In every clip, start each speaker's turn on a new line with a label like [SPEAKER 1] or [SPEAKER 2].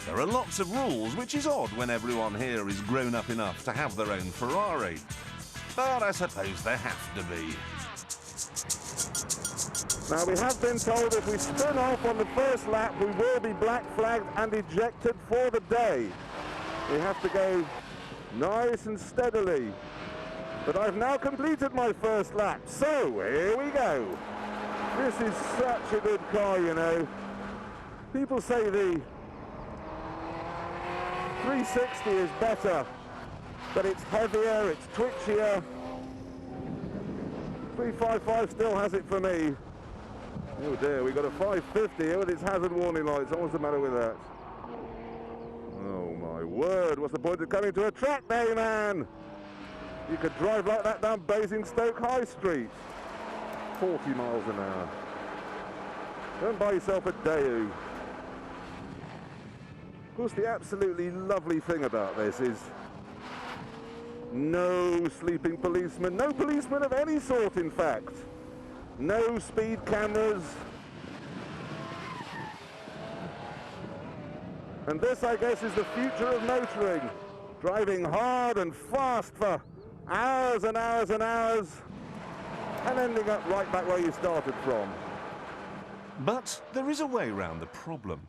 [SPEAKER 1] There are lots of rules, which is odd when everyone here is grown up enough to have their own Ferrari. But I suppose there have to be.
[SPEAKER 2] Now, we have been told if we spin off on the first lap, we will be black flagged and ejected for the day. We have to go nice and steadily. But I've now completed my first lap, so here we go. This is such a good car, you know. People say the 360 is better, but it's heavier, it's twitchier. 355 still has it for me. Oh dear, we got a 550 here with its hazard warning lights. What's the matter with that? Oh my word, what's the point of coming to a track day, man? You could drive like that down Basingstoke High Street. 40 miles an hour. Don't buy yourself a Daewoo. Of course, the absolutely lovely thing about this is no sleeping policemen, no policemen of any sort, in fact. No speed cameras. And this, I guess, is the future of motoring. Driving hard and fast for hours and hours and hours, and ending up right back where you started from.
[SPEAKER 1] But there is a way round the problem.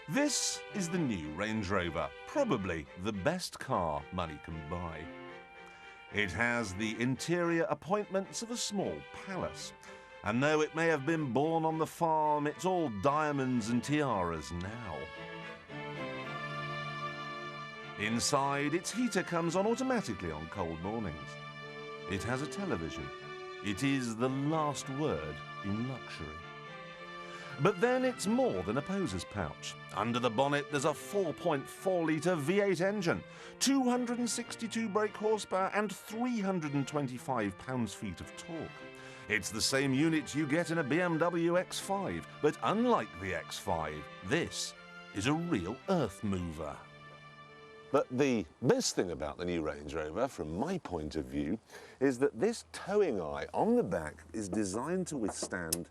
[SPEAKER 1] This is the new Range Rover, probably the best car money can buy. It has the interior appointments of a small palace, and though it may have been born on the farm, it's all diamonds and tiaras now. Inside, its heater comes on automatically on cold mornings. It has a television. It is the last word in luxury. But then it's more than a poser's pouch. Under the bonnet, there's a 4.4-litre V8 engine, 262 brake horsepower and 325 pounds-feet of torque. It's the same unit you get in a BMW X5, but unlike the X5, this is a real earth mover.
[SPEAKER 3] But the best thing about the new Range Rover, from my point of view, is that this towing eye on the back is designed to withstand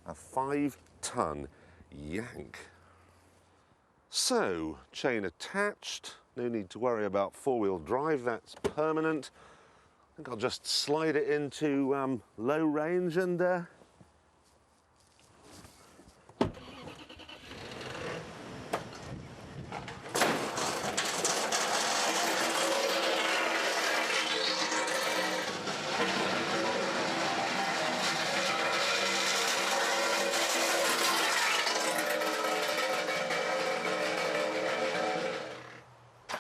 [SPEAKER 3] a 5-ton yank. So, chain attached, no need to worry about four-wheel drive, that's permanent. I think I'll just slide it into low range and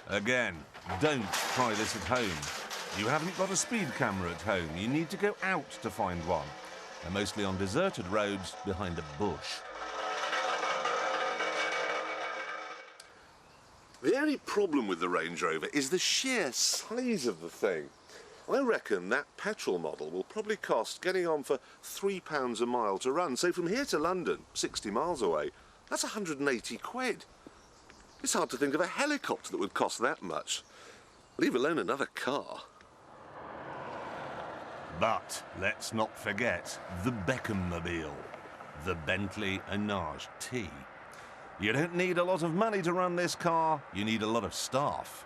[SPEAKER 1] Again, don't try this at home. You haven't got a speed camera at home. You need to go out to find one. They're mostly on deserted roads behind a bush.
[SPEAKER 3] The only problem with the Range Rover is the sheer size of the thing. I reckon that petrol model will probably cost getting on for £3 a mile to run. So from here to London, 60 miles away, that's 180 quid. It's hard to think of a helicopter that would cost that much, leave alone another car.
[SPEAKER 1] But let's not forget the Beckham-mobile, the Bentley Enage T. You don't need a lot of money to run this car, you need a lot of staff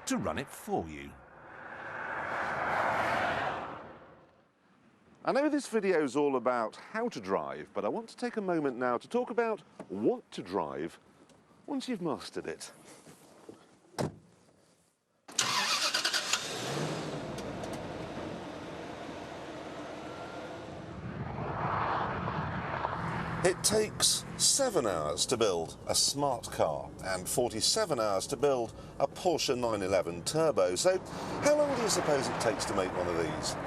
[SPEAKER 1] to run it for you.
[SPEAKER 3] I know this video is all about how to drive, but I want to take a moment now to talk about what to drive once you've mastered it. It takes 7 hours to build a smart car and 47 hours to build a Porsche 911 Turbo. So how long do you suppose it takes to make one of these?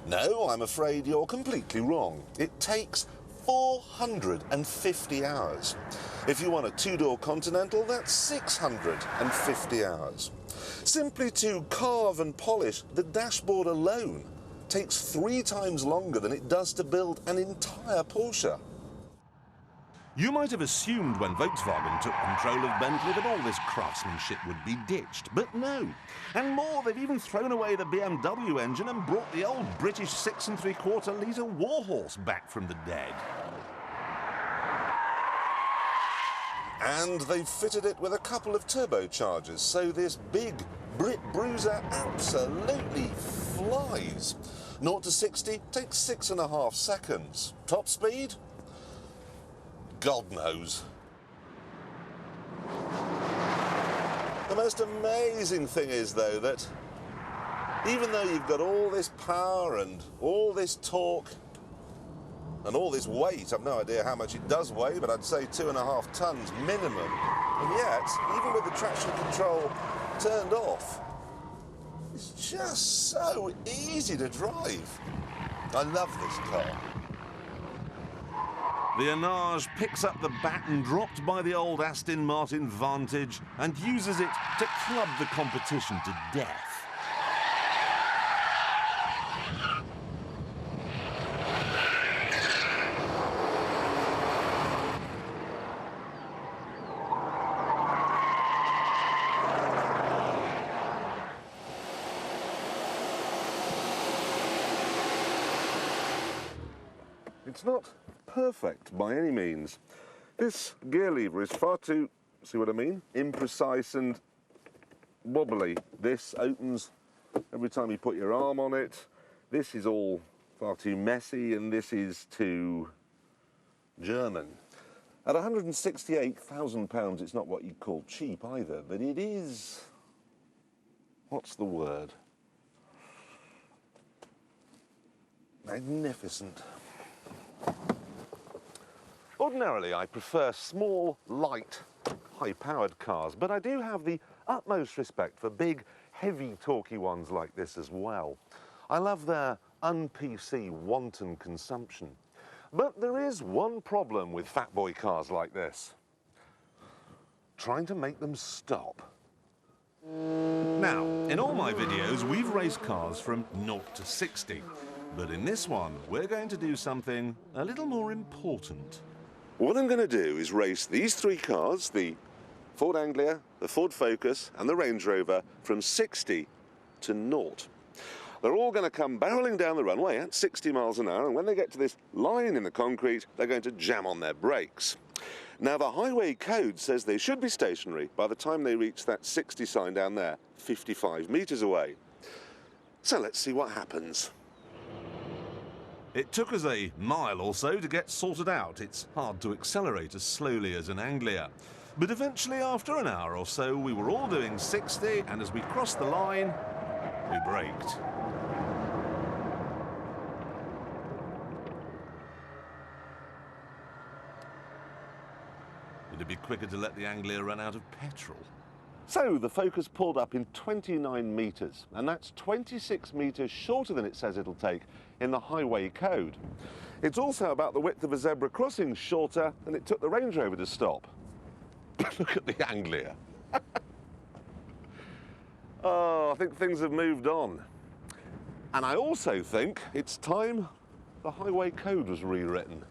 [SPEAKER 3] No, I'm afraid you're completely wrong. It takes 450 hours. If you want a two-door Continental, that's 650 hours. Simply to carve and polish the dashboard alone takes 3 times longer than it does to build an entire Porsche.
[SPEAKER 1] You might have assumed when Volkswagen took control of Bentley that all this craftsmanship would be ditched, but no. And more, they've even thrown away the BMW engine and brought the old British 6 3/4-litre Warhorse back from the dead.
[SPEAKER 3] And they've fitted it with a couple of turbochargers, so this big Brit Bruiser absolutely flies. 0 to 60 takes 6.5 seconds. Top speed? God knows. The most amazing thing is, though, that even though you've got all this power and all this torque and all this weight, I've no idea how much it does weigh, but I'd say 2.5 tons minimum, and yet, even with the traction control turned off, it's just so easy to drive. I love this car.
[SPEAKER 1] The Enage picks up the baton dropped by the old Aston Martin Vantage and uses it to club the competition to death.
[SPEAKER 2] It's not perfect by any means. This gear lever is far too, see what I mean, imprecise and wobbly. This opens every time you put your arm on it. This is all far too messy, and this is too German. At £168,000, it's not what you'd call cheap either, but it is, what's the word? Magnificent. Ordinarily, I prefer small, light, high-powered cars, but I do have the utmost respect for big, heavy, torquey ones like this as well. I love their un-PC, wanton consumption. But there is one problem with fat boy cars like this: trying to make them stop. Now, in all my videos, we've raced cars from 0 to 60. But in this one, we're going to do something a little more important.
[SPEAKER 3] What I'm going to do is race these three cars, the Ford Anglia, the Ford Focus and the Range Rover, from 60 to 0. They're all going to come barreling down the runway at 60 miles an hour, and when they get to this line in the concrete, they're going to jam on their brakes. Now, the highway code says they should be stationary by the time they reach that 60 sign down there, 55 metres away. So let's see what happens.
[SPEAKER 1] It took us a mile or so to get sorted out. It's hard to accelerate as slowly as an Anglia. But eventually, after an hour or so, we were all doing 60, and as we crossed the line, we braked. It'd be quicker to let the Anglia run out of petrol.
[SPEAKER 2] So the Focus pulled up in 29 metres, and that's 26 metres shorter than it says it'll take in the highway code. It's also about the width of a zebra crossing shorter than it took the Range Rover to stop. Look at the Anglia. Oh, I think things have moved on. And I also think it's time the highway code was rewritten.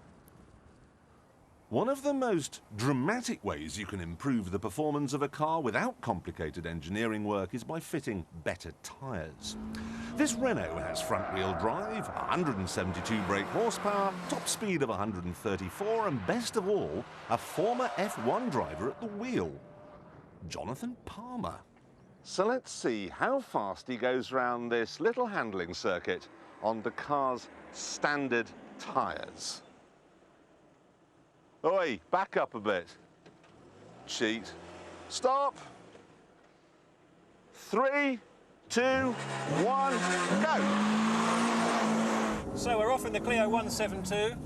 [SPEAKER 1] One of the most dramatic ways you can improve the performance of a car without complicated engineering work is by fitting better tyres. This Renault has front-wheel drive, 172 brake horsepower, top speed of 134, and best of all, a former F1 driver at the wheel, Jonathan Palmer.
[SPEAKER 2] So let's see how fast he goes round this little handling circuit on the car's standard tyres. Oi, back up a bit. Cheat. Stop. 3, 2, 1, go.
[SPEAKER 4] So we're off in the Clio 172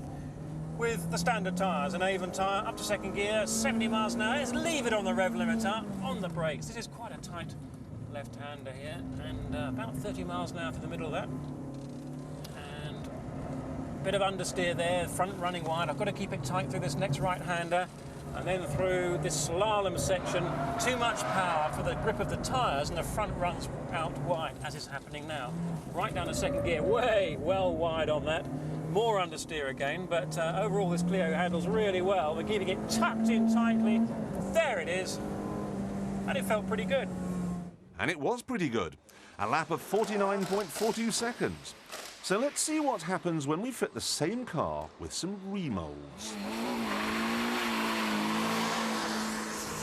[SPEAKER 4] with the standard tyres, an Avon tyre, up to second gear, 70 miles an hour. Let's leave it on the rev limiter, on the brakes. This is quite a tight left-hander here, and about 30 miles an hour to the middle of that. And a bit of understeer there, front running wide. I've got to keep it tight through this next right-hander, and then through this slalom section. Too much power for the grip of the tyres, and the front runs out wide, as is happening now. Right down to second gear, way well wide on that. More understeer again, but overall this Clio handles really well. We're keeping it tucked in tightly. There it is. And it felt pretty good.
[SPEAKER 1] And it was pretty good. A lap of 49.42 seconds. So let's see what happens when we fit the same car with some remolds.